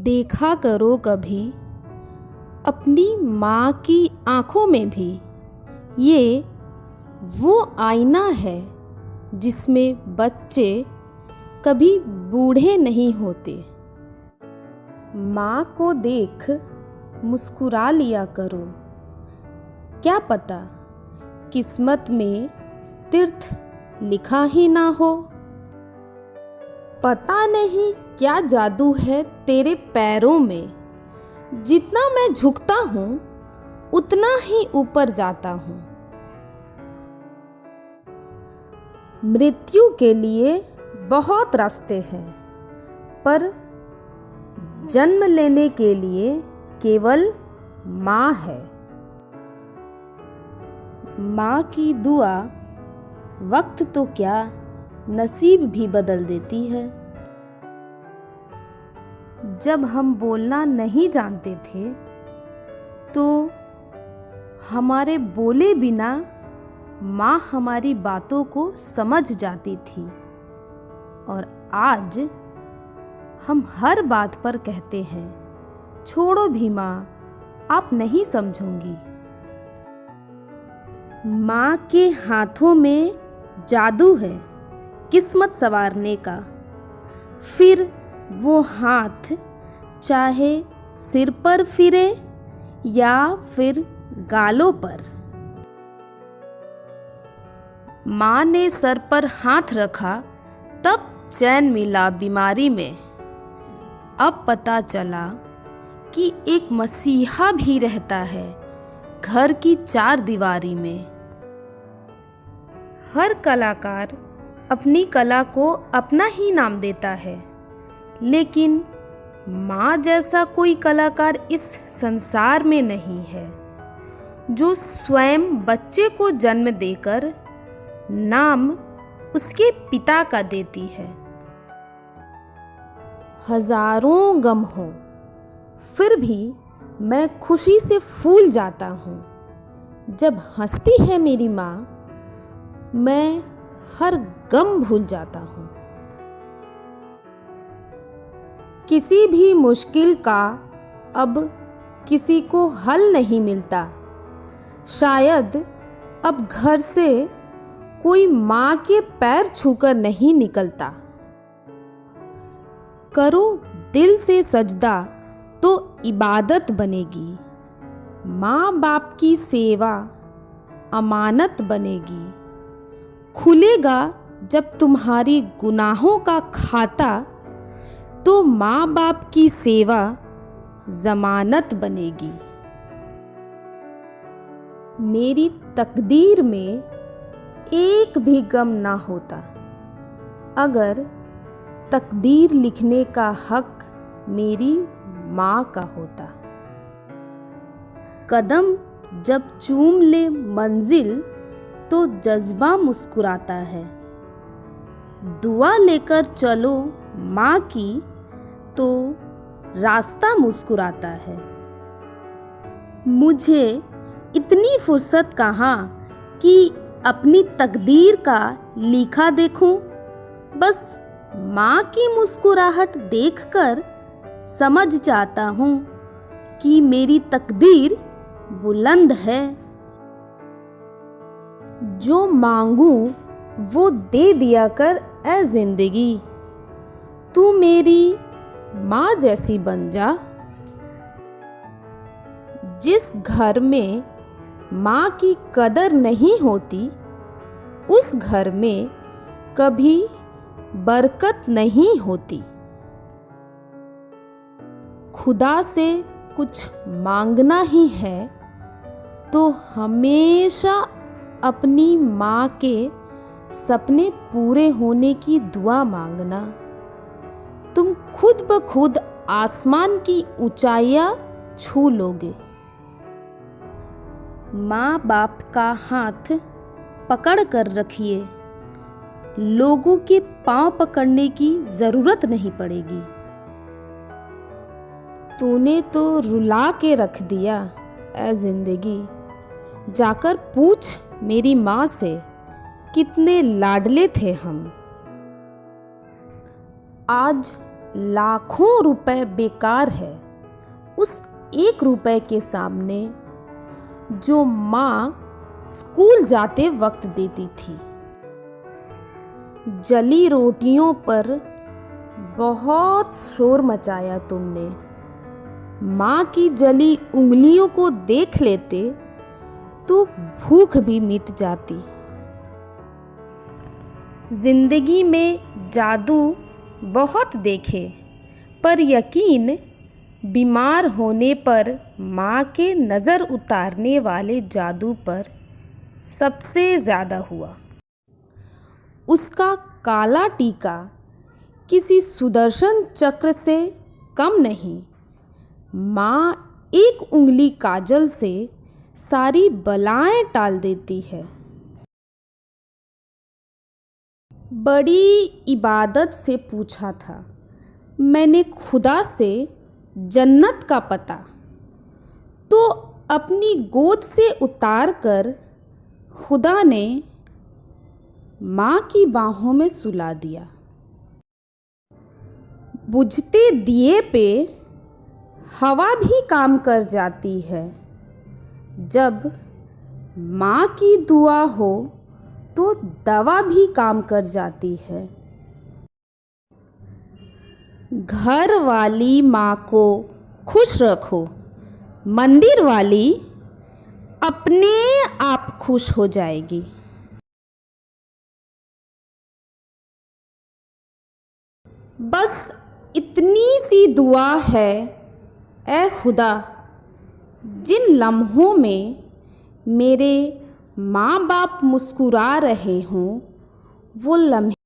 देखा करो कभी अपनी माँ की आँखों में भी। ये वो आईना है जिसमें बच्चे कभी बूढ़े नहीं होते। माँ को देख मुस्कुरा लिया करो, क्या पता किस्मत में तीर्थ लिखा ही ना हो। पता नहीं क्या जादू है तेरे पैरों में, जितना मैं झुकता हूँ उतना ही ऊपर जाता हूँ। मृत्यु के लिए बहुत रास्ते हैं, पर जन्म लेने के लिए केवल माँ है। माँ की दुआ वक्त तो क्या नसीब भी बदल देती है। जब हम बोलना नहीं जानते थे तो हमारे बोले बिना माँ हमारी बातों को समझ जाती थी, और आज हम हर बात पर कहते हैं, छोड़ो भी माँ, आप नहीं समझोगी। माँ के हाथों में जादू है किस्मत संवारने का। फिर वो हाथ चाहे सिर पर फिरे या फिर गालों पर। माँ ने सर पर हाथ रखा तब चैन मिला बीमारी में। अब पता चला कि एक मसीहा भी रहता है घर की चार दीवारी में। हर कलाकार अपनी कला को अपना ही नाम देता है, लेकिन माँ जैसा कोई कलाकार इस संसार में नहीं है, जो स्वयं बच्चे को जन्म देकर नाम उसके पिता का देती है। हजारों गम हो फिर भी मैं खुशी से फूल जाता हूँ। जब हंसती है मेरी माँ, मैं हर गम भूल जाता हूँ। किसी भी मुश्किल का अब किसी को हल नहीं मिलता। शायद अब घर से कोई माँ के पैर छूकर नहीं निकलता। करो दिल से सजदा तो इबादत बनेगी। माँ बाप की सेवा अमानत बनेगी। खुलेगा जब तुम्हारी गुनाहों का खाता, तो माँ बाप की सेवा जमानत बनेगी। मेरी तकदीर में एक भी गम ना होता अगर तकदीर लिखने का हक मेरी माँ का होता। कदम जब चूम ले मंजिल तो जज्बा मुस्कुराता है। दुआ लेकर चलो माँ की तो रास्ता मुस्कुराता है। मुझे इतनी फुर्सत कहाँ कि अपनी तकदीर का लिखा देखूं। बस माँ की मुस्कुराहट देखकर समझ जाता हूँ कि मेरी तकदीर बुलंद है। जो मांगूं वो दे दिया कर ऐ जिंदगी, तू मेरी माँ जैसी बन जा। जिस घर में माँ की कदर नहीं होती, उस घर में कभी बरकत नहीं होती। खुदा से कुछ मांगना ही है तो हमेशा अपनी माँ के सपने पूरे होने की दुआ मांगना। तुम खुद ब खुद आसमान की ऊंचाइयां छू लोगे। माँ बाप का हाथ पकड़ कर रखिए, लोगों के पांव पकड़ने की जरूरत नहीं पड़ेगी। तूने तो रुला के रख दिया ऐ जिंदगी, जाकर पूछ मेरी माँ से कितने लाडले थे हम। आज लाखों रुपए बेकार है उस 1 रुपए के सामने जो माँ स्कूल जाते वक्त देती थी। जली रोटियों पर बहुत शोर मचाया तुमने। माँ की जली उंगलियों को देख लेते तो भूख भी मिट जाती। जिंदगी में जादू बहुत देखे, पर यकीन बीमार होने पर माँ के नज़र उतारने वाले जादू पर सबसे ज़्यादा हुआ। उसका काला टीका किसी सुदर्शन चक्र से कम नहीं। माँ एक उंगली काजल से सारी बलाएं टाल देती है। बड़ी इबादत से पूछा था मैंने खुदा से जन्नत का पता, तो अपनी गोद से उतार कर खुदा ने माँ की बाहों में सुला दिया। बुझते दिए पे हवा भी काम कर जाती है। जब माँ की दुआ हो तो दवा भी काम कर जाती है। घर वाली माँ को खुश रखो, मंदिर वाली अपने आप खुश हो जाएगी। बस इतनी सी दुआ है, ऐ खुदा, जिन लम्हों में मेरे माँ बाप मुस्कुरा रहे हों वो लम्हे